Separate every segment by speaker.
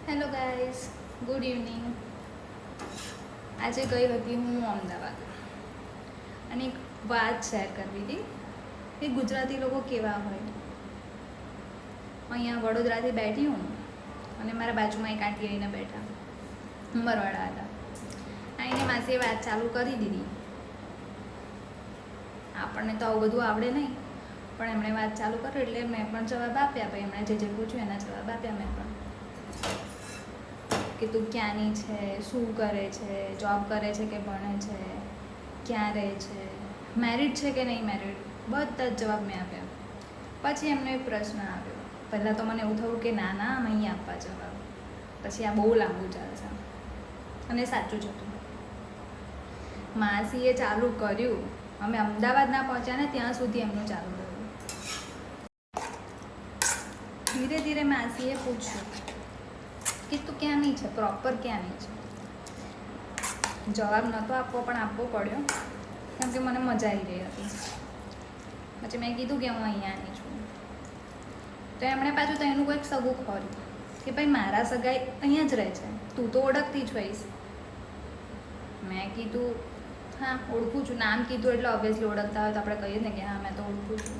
Speaker 1: Hello guys, good evening. આજે ગઈ હતી હું અમદાવાદ અને એક વાત શેર કરવી હતી કે ગુજરાતી લોકો કેવા હોય. અહીંયા વડોદરાથી બેઠી હું અને મારા બાજુમાં એક આંટી આવીને બેઠા, ઉંમરવાળા હતા. આઈને માસીએ વાત ચાલુ કરી દીધી. આપણને તો આવું બધું આવડે નહીં, પણ એમણે વાત ચાલુ કરી એટલે મેં પણ જવાબ આપ્યા. ભાઈ એમણે જે પૂછ્યું એના જવાબ આપ્યા મેં પણ, કે તું ક્યાંની છે, શું કરે છે, જોબ કરે છે કે ભણે છે, ક્યાં રહે છે, મેરિડ છે કે નહીં મેરિડ, બધા જ જવાબ મેં આપ્યા. પછી એમનો એક પ્રશ્ન આવ્યો. પહેલાં તો મને એવું થયું કે ના આમ અહીં આપવા જવાબ, પછી આ બહુ લાંબુ ચાલશે, અને સાચું જ હતું. માસીએ ચાલુ કર્યું, અમે અમદાવાદ ના પહોંચ્યા ને ત્યાં સુધી એમનું ચાલુ રહ્યું. ધીરે ધીરે માસીએ પૂછ્યું કે તું ક્યાંની છે, પ્રોપર ક્યાંની છે. જવાબ નહોતો આપવો પણ આપવો પડ્યો, કેમ કે મને મજા આવી રહી હતી. પછી મેં કીધું કે હું અહીંયાની છું. તો એમણે પાછું તો એનું કોઈક સગું ખોર્યું કે ભાઈ મારા સગાઈ અહીંયા જ રહે છે, તું તો ઓળખતી જ હોઈશ. મેં કીધું હા ઓળખું છું. નામ કીધું એટલે ઓબ્વિયસલી ઓળખતા હોય તો આપણે કહીએ ને કે હા મેં તો ઓળખું છું.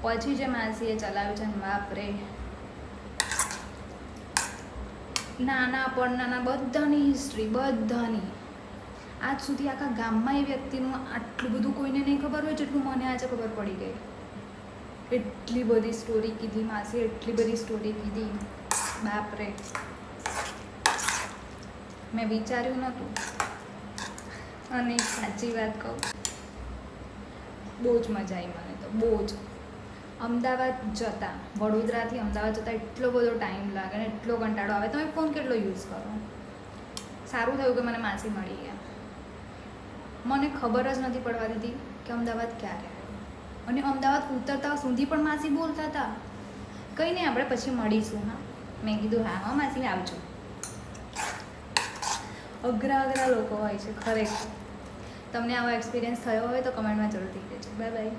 Speaker 1: પછી જે માસીએ ચલાવ્યું છે ને બાપ રે, નાના પણ નાના બધાની હિસ્ટ્રી, બધાની. આજ સુધી આખા ગામમાં એ વ્યક્તિનું આટલું બધું કોઈને નહીં ખબર હોય જેટલું મને આજે ખબર પડી ગઈ. એટલી બધી સ્ટોરી કીધી માસી, એટલી બધી સ્ટોરી કીધી, બાપ રે. મેં વિચાર્યું નહોતું. અને સાચી વાત કહું, બહુ જ મજા આવી મને તો, બહુ જ. અમદાવાદ જતા, વડોદરાથી અમદાવાદ જતાં એટલો બધો ટાઈમ લાગે ને એટલો કંટાળો આવે. તમે ફોન કેટલો યુઝ કરો. સારું થયું કે મને માસી મળી ગયા. મને ખબર જ નથી પડવા દીધી કે અમદાવાદ ક્યારે આવ્યું. અને અમદાવાદ ઉતરતા સુધી પણ માસી બોલતા હતા કંઈ નહીં આપણે પછી મળીશું. હા મેં કીધું હા હા માસી આવજો. અઘરા અઘરા લોકો હોય છે ખરેખર. તમને આવો એક્સપિરિયન્સ થયો હોય તો કમેન્ટમાં જરૂરથી કહેજો. Bye bye.